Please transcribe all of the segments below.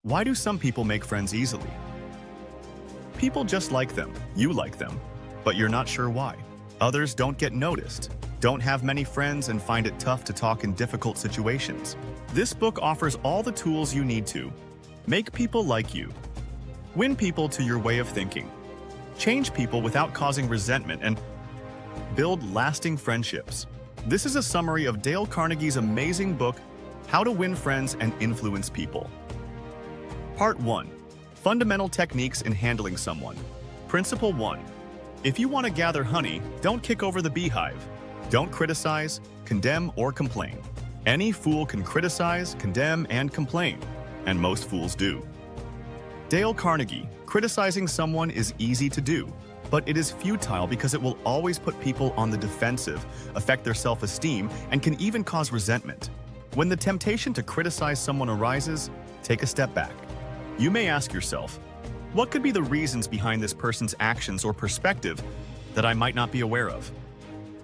Why do some people make friends easily? People just like them, you like them, but you're not sure why. Others don't get noticed, don't have many friends, and find it tough to talk in difficult situations. This book offers all the tools you need to make people like you, win people to your way of thinking, change people without causing resentment, and build lasting friendships. This is a summary of Dale Carnegie's amazing book, How to Win Friends and Influence People. Part 1. Fundamental Techniques in Handling Someone. Principle 1. If you want to gather honey, don't kick over the beehive. Don't criticize, condemn, or complain. Any fool can criticize, condemn, and complain, and most fools do. Dale Carnegie, criticizing someone is easy to do, but it is futile because it will always put people on the defensive, affect their self-esteem, and can even cause resentment. When the temptation to criticize someone arises, take a step back. You may ask yourself, what could be the reasons behind this person's actions or perspective that I might not be aware of?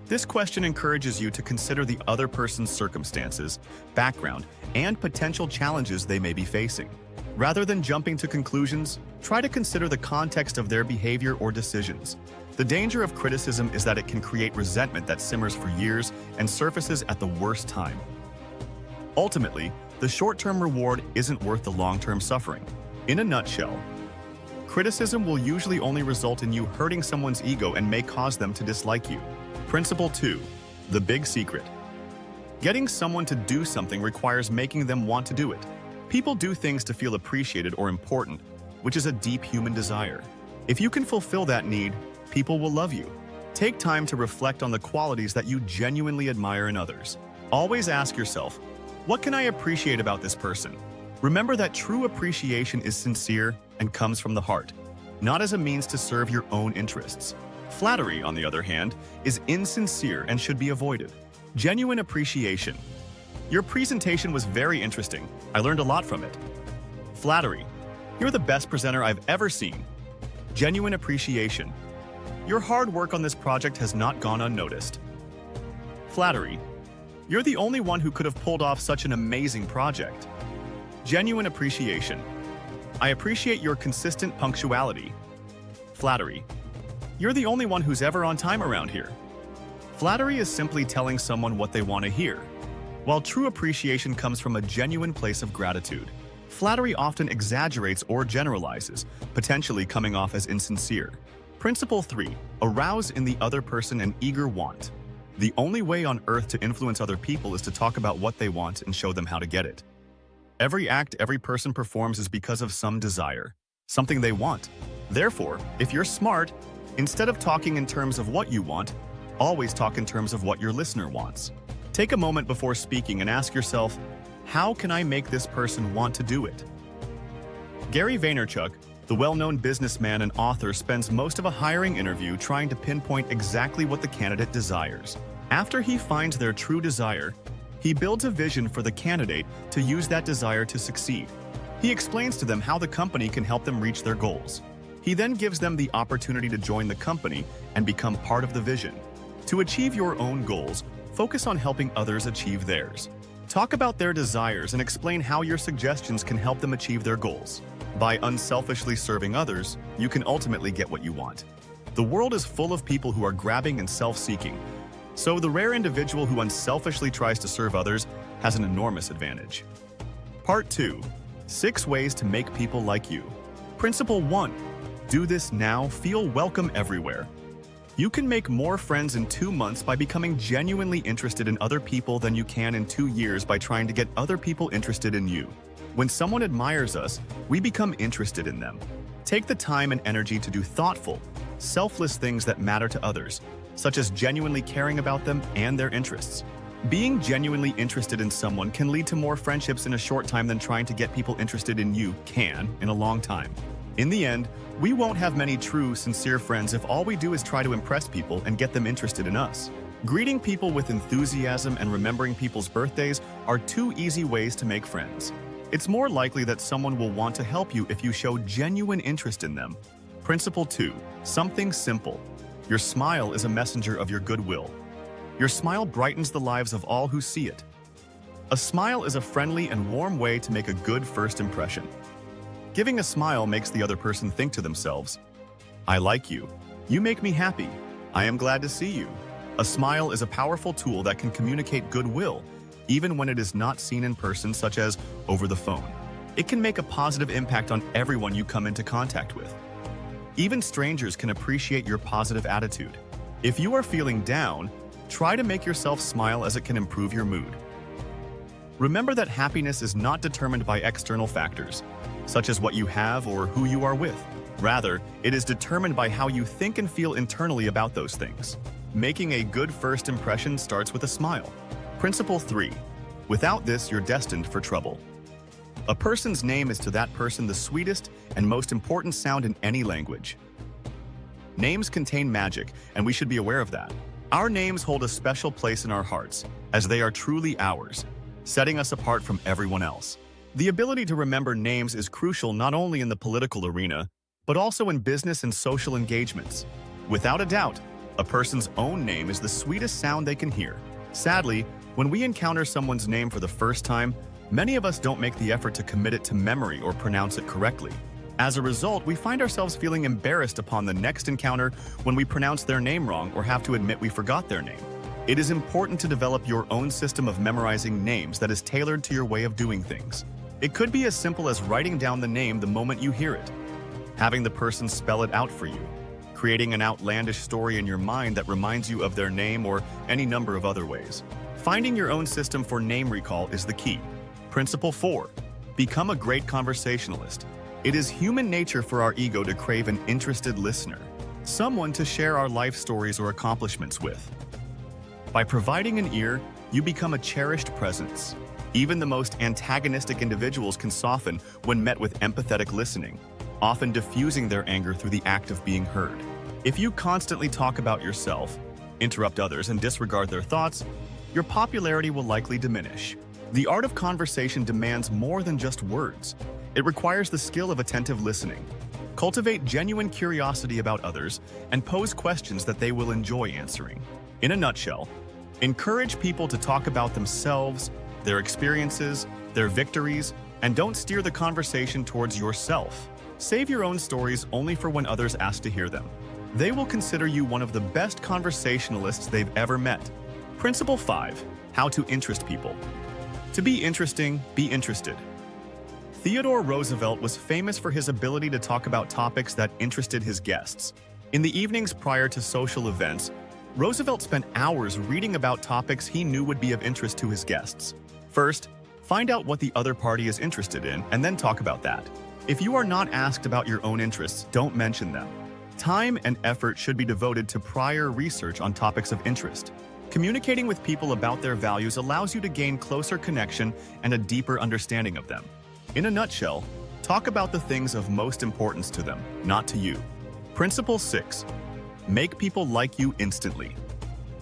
This question encourages you to consider the other person's circumstances, background, and potential challenges they may be facing. Rather than jumping to conclusions, try to consider the context of their behavior or decisions. The danger of criticism is that it can create resentment that simmers for years and surfaces at the worst time. Ultimately, the short-term reward isn't worth the long-term suffering. In a nutshell, criticism will usually only result in you hurting someone's ego and may cause them to dislike you. Principle 2. The big secret. Getting someone to do something requires making them want to do it. People do things to feel appreciated or important, which is a deep human desire. If you can fulfill that need, people will love you. Take time to reflect on the qualities that you genuinely admire in others. Always ask yourself, what can I appreciate about this person? Remember that true appreciation is sincere and comes from the heart, not as a means to serve your own interests. Flattery, on the other hand, is insincere and should be avoided. Genuine appreciation. Your presentation was very interesting. I learned a lot from it. Flattery. You're the best presenter I've ever seen. Genuine appreciation. Your hard work on this project has not gone unnoticed. Flattery. You're the only one who could have pulled off such an amazing project. Genuine appreciation. I appreciate your consistent punctuality. Flattery. You're the only one who's ever on time around here. Flattery is simply telling someone what they want to hear, while true appreciation comes from a genuine place of gratitude. Flattery often exaggerates or generalizes, potentially coming off as insincere. Principle 3. Arouse in the other person an eager want. The only way on earth to influence other people is to talk about what they want and show them how to get it. Every act every person performs is because of some desire, something they want. Therefore, if you're smart, instead of talking in terms of what you want, always talk in terms of what your listener wants. Take a moment before speaking and ask yourself, how can I make this person want to do it? Gary Vaynerchuk, the well-known businessman and author, spends most of a hiring interview trying to pinpoint exactly what the candidate desires. After he finds their true desire, he builds a vision for the candidate to use that desire to succeed. He explains to them how the company can help them reach their goals. He then gives them the opportunity to join the company and become part of the vision. To achieve your own goals, focus on helping others achieve theirs. Talk about their desires and explain how your suggestions can help them achieve their goals. By unselfishly serving others, you can ultimately get what you want. The world is full of people who are grabbing and self-seeking, so the rare individual who unselfishly tries to serve others has an enormous advantage. Part 2. 6 ways to make people like you. Principle 1. Do this now, feel welcome everywhere. You can make more friends in 2 months by becoming genuinely interested in other people than you can in 2 years by trying to get other people interested in you. When someone admires us, we become interested in them. Take the time and energy to do thoughtful, selfless things that matter to others, such as genuinely caring about them and their interests. Being genuinely interested in someone can lead to more friendships in a short time than trying to get people interested in you can in a long time. In the end, we won't have many true, sincere friends if all we do is try to impress people and get them interested in us. Greeting people with enthusiasm and remembering people's birthdays are 2 easy ways to make friends. It's more likely that someone will want to help you if you show genuine interest in them. Principle 2. Something simple. Your smile is a messenger of your goodwill. Your smile brightens the lives of all who see it. A smile is a friendly and warm way to make a good first impression. Giving a smile makes the other person think to themselves, I like you. You make me happy. I am glad to see you. A smile is a powerful tool that can communicate goodwill, even when it is not seen in person, such as over the phone. It can make a positive impact on everyone you come into contact with. Even strangers can appreciate your positive attitude. If you are feeling down, try to make yourself smile as it can improve your mood. Remember that happiness is not determined by external factors, such as what you have or who you are with. Rather, it is determined by how you think and feel internally about those things. Making a good first impression starts with a smile. Principle 3. Without this, you're destined for trouble. A person's name is to that person the sweetest and most important sound in any language. Names contain magic, and we should be aware of that. Our names hold a special place in our hearts, as they are truly ours, setting us apart from everyone else. The ability to remember names is crucial not only in the political arena, but also in business and social engagements. Without a doubt, a person's own name is the sweetest sound they can hear. Sadly, when we encounter someone's name for the first time, many of us don't make the effort to commit it to memory or pronounce it correctly. As a result, we find ourselves feeling embarrassed upon the next encounter when we pronounce their name wrong or have to admit we forgot their name. It is important to develop your own system of memorizing names that is tailored to your way of doing things. It could be as simple as writing down the name the moment you hear it, having the person spell it out for you, creating an outlandish story in your mind that reminds you of their name, or any number of other ways. Finding your own system for name recall is the key. Principle 4. Become a great conversationalist. It is human nature for our ego to crave an interested listener, someone to share our life stories or accomplishments with. By providing an ear, you become a cherished presence. Even the most antagonistic individuals can soften when met with empathetic listening, often diffusing their anger through the act of being heard. If you constantly talk about yourself, interrupt others, and disregard their thoughts, your popularity will likely diminish. The art of conversation demands more than just words. It requires the skill of attentive listening. Cultivate genuine curiosity about others and pose questions that they will enjoy answering. In a nutshell, encourage people to talk about themselves, their experiences, their victories, and don't steer the conversation towards yourself. Save your own stories only for when others ask to hear them. They will consider you one of the best conversationalists they've ever met. Principle 5. How to interest people. To be interesting, be interested. Theodore Roosevelt was famous for his ability to talk about topics that interested his guests. In the evenings prior to social events, Roosevelt spent hours reading about topics he knew would be of interest to his guests. First, find out what the other party is interested in, and then talk about that. If you are not asked about your own interests, don't mention them. Time and effort should be devoted to prior research on topics of interest. Communicating with people about their values allows you to gain closer connection and a deeper understanding of them. In a nutshell, talk about the things of most importance to them, not to you. Principle 6. Make people like you instantly.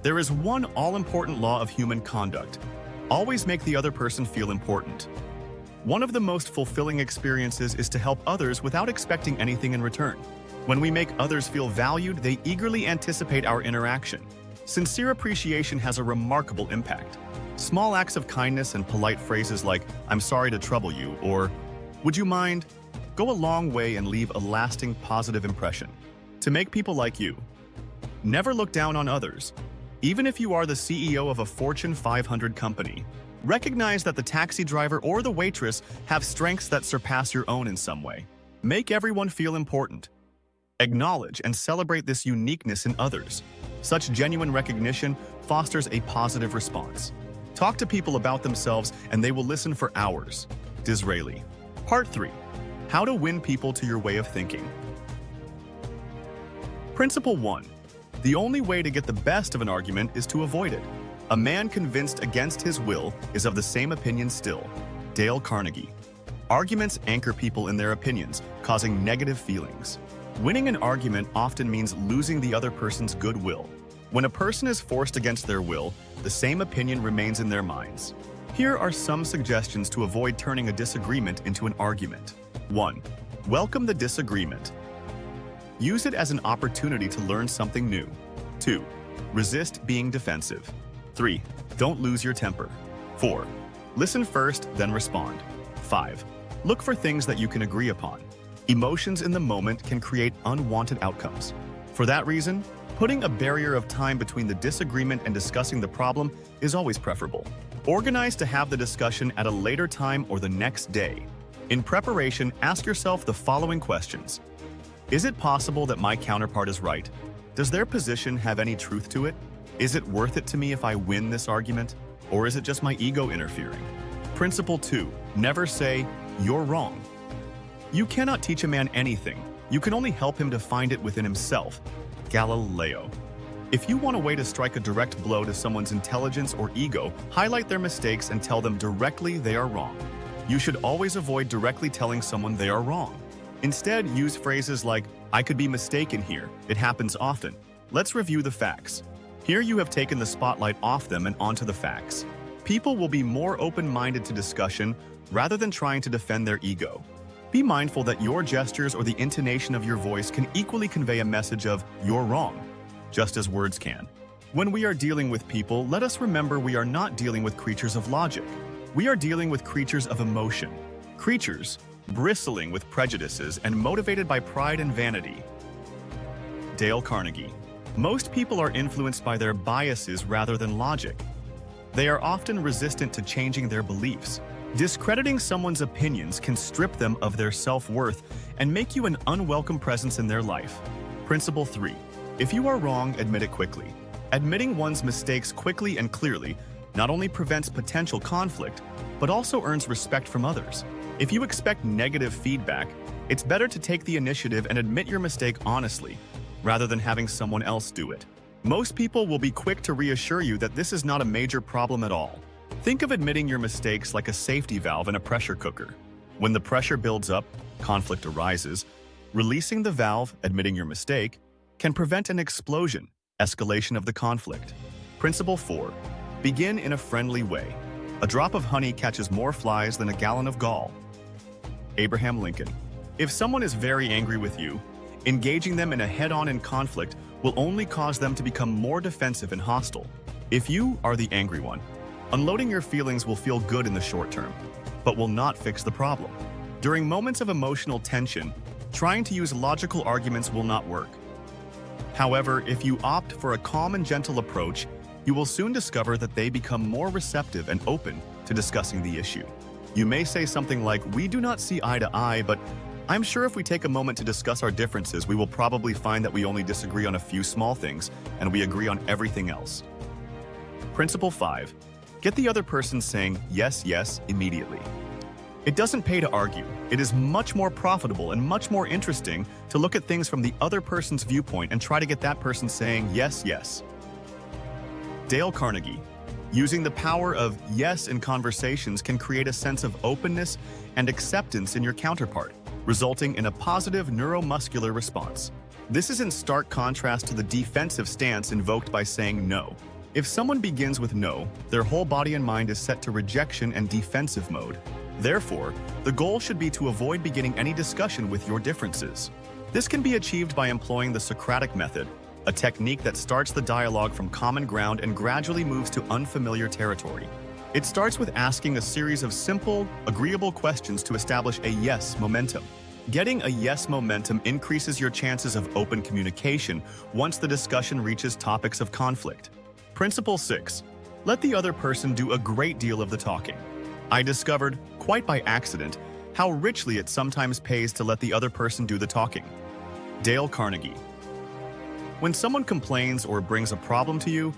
There is one all-important law of human conduct. Always make the other person feel important. One of the most fulfilling experiences is to help others without expecting anything in return. When we make others feel valued, they eagerly anticipate our interaction. Sincere appreciation has a remarkable impact. Small acts of kindness and polite phrases like, "I'm sorry to trouble you," or "Would you mind?" go a long way and leave a lasting positive impression. To make people like you, never look down on others. Even if you are the CEO of a Fortune 500 company, recognize that the taxi driver or the waitress have strengths that surpass your own in some way. Make everyone feel important. Acknowledge and celebrate this uniqueness in others. Such genuine recognition fosters a positive response. Talk to people about themselves and they will listen for hours. Disraeli. Part 3. How to win people to your way of thinking. Principle 1. The only way to get the best of an argument is to avoid it. A man convinced against his will is of the same opinion still. Dale Carnegie. Arguments anchor people in their opinions, causing negative feelings. Winning an argument often means losing the other person's goodwill. When a person is forced against their will, the same opinion remains in their minds. Here are some suggestions to avoid turning a disagreement into an argument. 1. Welcome the disagreement. Use it as an opportunity to learn something new. 2. Resist being defensive. 3. Don't lose your temper. 4. Listen first, then respond. 5. Look for things that you can agree upon. Emotions in the moment can create unwanted outcomes. For that reason, putting a barrier of time between the disagreement and discussing the problem is always preferable. Organize to have the discussion at a later time or the next day. In preparation, ask yourself the following questions. Is it possible that my counterpart is right? Does their position have any truth to it? Is it worth it to me if I win this argument? Or is it just my ego interfering? Principle 2. Never say, "You're wrong." You cannot teach a man anything. You can only help him to find it within himself. Galileo. If you want a way to strike a direct blow to someone's intelligence or ego, highlight their mistakes and tell them directly they are wrong. You should always avoid directly telling someone they are wrong. Instead, use phrases like, "I could be mistaken here. It happens often. Let's review the facts." Here you have taken the spotlight off them and onto the facts. People will be more open-minded to discussion rather than trying to defend their ego. Be mindful that your gestures or the intonation of your voice can equally convey a message of "you're wrong," just as words can. When we are dealing with people, let us remember we are not dealing with creatures of logic. We are dealing with creatures of emotion. Creatures bristling with prejudices and motivated by pride and vanity. Dale Carnegie. Most people are influenced by their biases rather than logic. They are often resistant to changing their beliefs. Discrediting someone's opinions can strip them of their self-worth and make you an unwelcome presence in their life. Principle 3. If you are wrong, admit it quickly. Admitting one's mistakes quickly and clearly not only prevents potential conflict, but also earns respect from others. If you expect negative feedback, it's better to take the initiative and admit your mistake honestly, rather than having someone else do it. Most people will be quick to reassure you that this is not a major problem at all. Think of admitting your mistakes like a safety valve in a pressure cooker. When the pressure builds up, conflict arises. Releasing the valve, admitting your mistake, can prevent an explosion, escalation of the conflict. Principle 4. Begin in a friendly way. A drop of honey catches more flies than a gallon of gall. Abraham Lincoln. If someone is very angry with you, engaging them in a head-on conflict will only cause them to become more defensive and hostile. If you are the angry one, unloading your feelings will feel good in the short term, but will not fix the problem. During moments of emotional tension, trying to use logical arguments will not work. However, if you opt for a calm and gentle approach, you will soon discover that they become more receptive and open to discussing the issue. You may say something like, "We do not see eye to eye, but I'm sure if we take a moment to discuss our differences, we will probably find that we only disagree on a few small things and we agree on everything else." Principle 5. Get the other person saying yes, yes immediately. It doesn't pay to argue. It is much more profitable and much more interesting to look at things from the other person's viewpoint and try to get that person saying yes, yes. Dale Carnegie. Using the power of yes in conversations can create a sense of openness and acceptance in your counterpart, resulting in a positive neuromuscular response. This is in stark contrast to the defensive stance invoked by saying no. If someone begins with no, their whole body and mind is set to rejection and defensive mode. Therefore, the goal should be to avoid beginning any discussion with your differences. This can be achieved by employing the Socratic method, a technique that starts the dialogue from common ground and gradually moves to unfamiliar territory. It starts with asking a series of simple, agreeable questions to establish a yes momentum. Getting a yes momentum increases your chances of open communication once the discussion reaches topics of conflict. Principle 6. Let the other person do a great deal of the talking. I discovered, quite by accident, how richly it sometimes pays to let the other person do the talking. Dale Carnegie. When someone complains or brings a problem to you,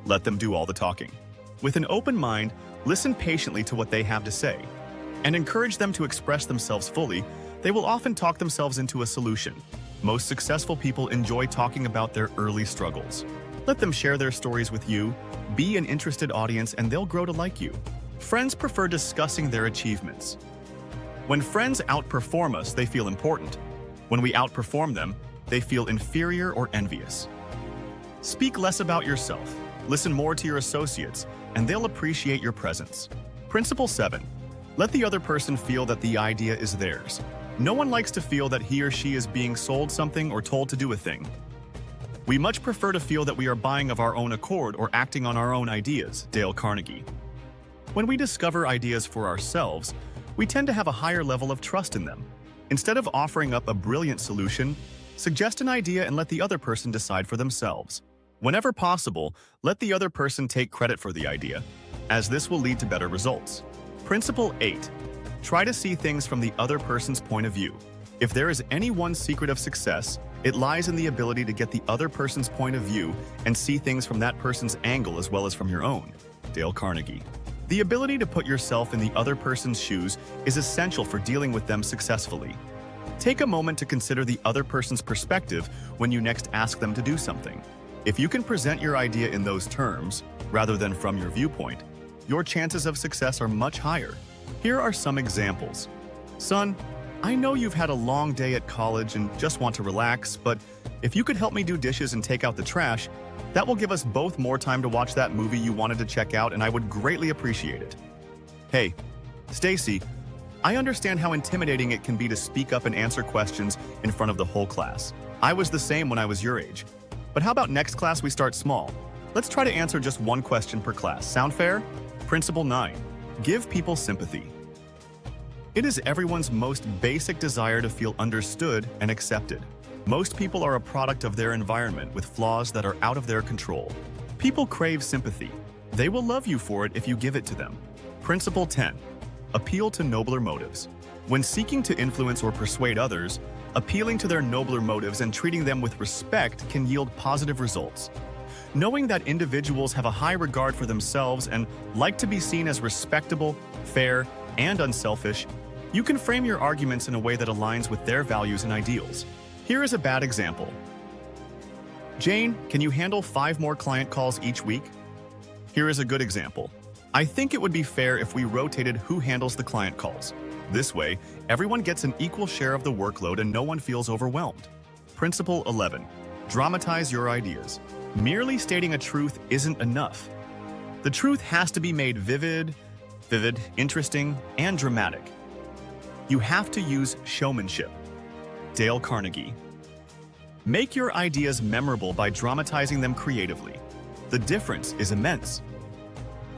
let them do all the talking. With an open mind, listen patiently to what they have to say, and encourage them to express themselves fully. They will often talk themselves into a solution. Most successful people enjoy talking about their early struggles. Let them share their stories with you, be an interested audience, and they'll grow to like you. Friends prefer discussing their achievements. When friends outperform us, they feel important. When we outperform them, they feel inferior or envious. Speak less about yourself. Listen more to your associates, and they'll appreciate your presence. Principle 7. Let the other person feel that the idea is theirs. No one likes to feel that he or she is being sold something or told to do a thing. We much prefer to feel that we are buying of our own accord or acting on our own ideas. Dale Carnegie. When we discover ideas for ourselves, we tend to have a higher level of trust in them. Instead of offering up a brilliant solution, suggest an idea and let the other person decide for themselves. Whenever possible, let the other person take credit for the idea, as this will lead to better results. Principle 8. Try to see things from the other person's point of view. If there is any one secret of success, it lies in the ability to get the other person's point of view and see things from that person's angle as well as from your own. Dale Carnegie. The ability to put yourself in the other person's shoes is essential for dealing with them successfully. Take a moment to consider the other person's perspective when you next ask them to do something. If you can present your idea in those terms, rather than from your viewpoint, your chances of success are much higher. Here are some examples. Son, I know you've had a long day at college and just want to relax, but if you could help me do dishes and take out the trash, that will give us both more time to watch that movie you wanted to check out, and I would greatly appreciate it. Hey, Stacy, I understand how intimidating it can be to speak up and answer questions in front of the whole class. I was the same when I was your age. But how about next class we start small? Let's try to answer just one question per class. Sound fair? Principle 9. Give people sympathy. It is everyone's most basic desire to feel understood and accepted. Most people are a product of their environment with flaws that are out of their control. People crave sympathy. They will love you for it if you give it to them. Principle 10. Appeal to nobler motives. When seeking to influence or persuade others, appealing to their nobler motives and treating them with respect can yield positive results. Knowing that individuals have a high regard for themselves and like to be seen as respectable, fair, and unselfish, you can frame your arguments in a way that aligns with their values and ideals. Here is a bad example. Jane, can you handle 5 more client calls each week? Here is a good example. I think it would be fair if we rotated who handles the client calls. This way, everyone gets an equal share of the workload and no one feels overwhelmed. Principle 11. Dramatize your ideas. Merely stating a truth isn't enough. The truth has to be made vivid, interesting, and dramatic. You have to use showmanship. Dale Carnegie. Make your ideas memorable by dramatizing them creatively. The difference is immense.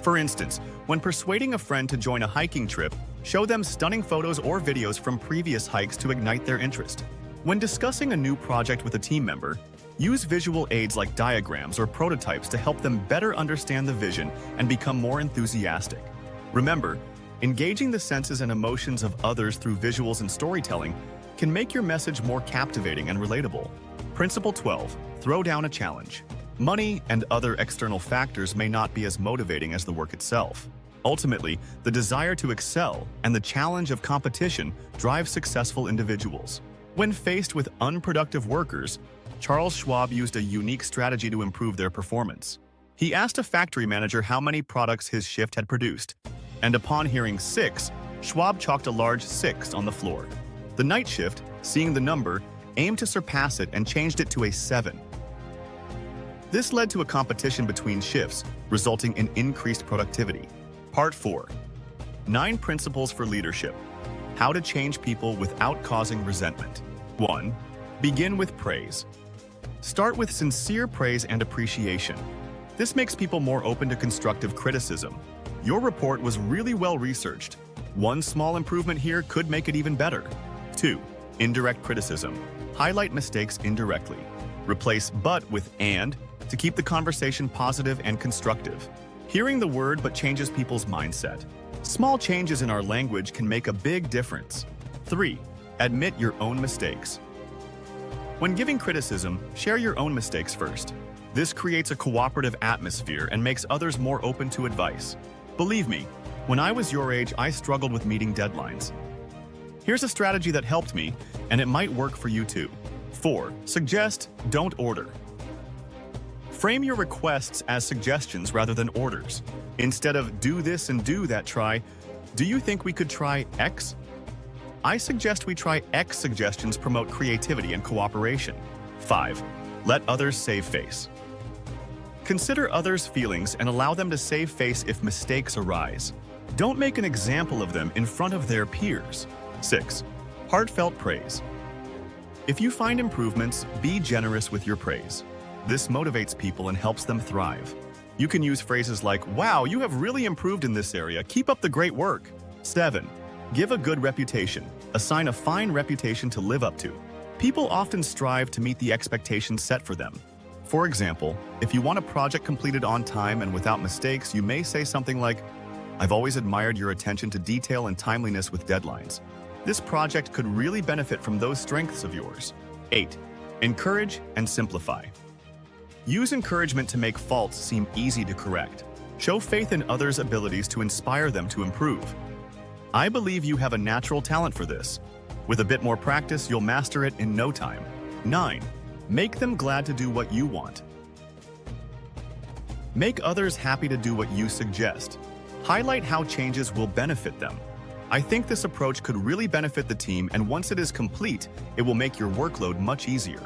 For instance, when persuading a friend to join a hiking trip, show them stunning photos or videos from previous hikes to ignite their interest. When discussing a new project with a team member, use visual aids like diagrams or prototypes to help them better understand the vision and become more enthusiastic. Remember, engaging the senses and emotions of others through visuals and storytelling can make your message more captivating and relatable. Principle 12. Throw down a challenge. Money and other external factors may not be as motivating as the work itself. Ultimately, the desire to excel and the challenge of competition drive successful individuals. When faced with unproductive workers, Charles Schwab used a unique strategy to improve their performance. He asked a factory manager how many products his shift had produced, and upon hearing 6, Schwab chalked a large 6 on the floor. The night shift, seeing the number, aimed to surpass it and changed it to a 7. This led to a competition between shifts, resulting in increased productivity. Part 4. 9 Principles for Leadership. How to change people without causing resentment. 1. Begin with praise. Start with sincere praise and appreciation. This makes people more open to constructive criticism. Your report was really well researched. One small improvement here could make it even better. 2. Indirect criticism. Highlight mistakes indirectly. Replace but with and to keep the conversation positive and constructive. Hearing the word but changes people's mindset. Small changes in our language can make a big difference. 3. Admit your own mistakes. When giving criticism, share your own mistakes first. This creates a cooperative atmosphere and makes others more open to advice. Believe me, when I was your age, I struggled with meeting deadlines. Here's a strategy that helped me, and it might work for you too. 4. Suggest, don't order. Frame your requests as suggestions rather than orders. Instead of do this and do that, try, do you think we could try X? I suggest we try X. Suggestions promote creativity and cooperation. 5. Let others save face. Consider others' feelings and allow them to save face if mistakes arise. Don't make an example of them in front of their peers. 6. Heartfelt praise. If you find improvements, be generous with your praise. This motivates people and helps them thrive. You can use phrases like, "Wow, you have really improved in this area. Keep up the great work." 7. Give a good reputation. Assign a fine reputation to live up to. People often strive to meet the expectations set for them. For example, if you want a project completed on time and without mistakes, you may say something like, "I've always admired your attention to detail and timeliness with deadlines. This project could really benefit from those strengths of yours." 8. Encourage and simplify. Use encouragement to make faults seem easy to correct. Show faith in others' abilities to inspire them to improve. "I believe you have a natural talent for this. With a bit more practice, you'll master it in no time." 9. Make them glad to do what you want. Make others happy to do what you suggest. Highlight how changes will benefit them. "I think this approach could really benefit the team, and once it is complete, it will make your workload much easier."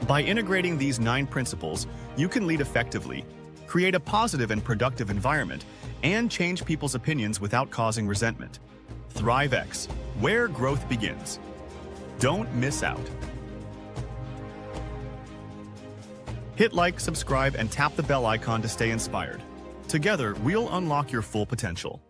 By integrating these 9 principles, you can lead effectively, create a positive and productive environment, and change people's opinions without causing resentment. ThriveX, where growth begins. Don't miss out. Hit like, subscribe, and tap the bell icon to stay inspired. Together, we'll unlock your full potential.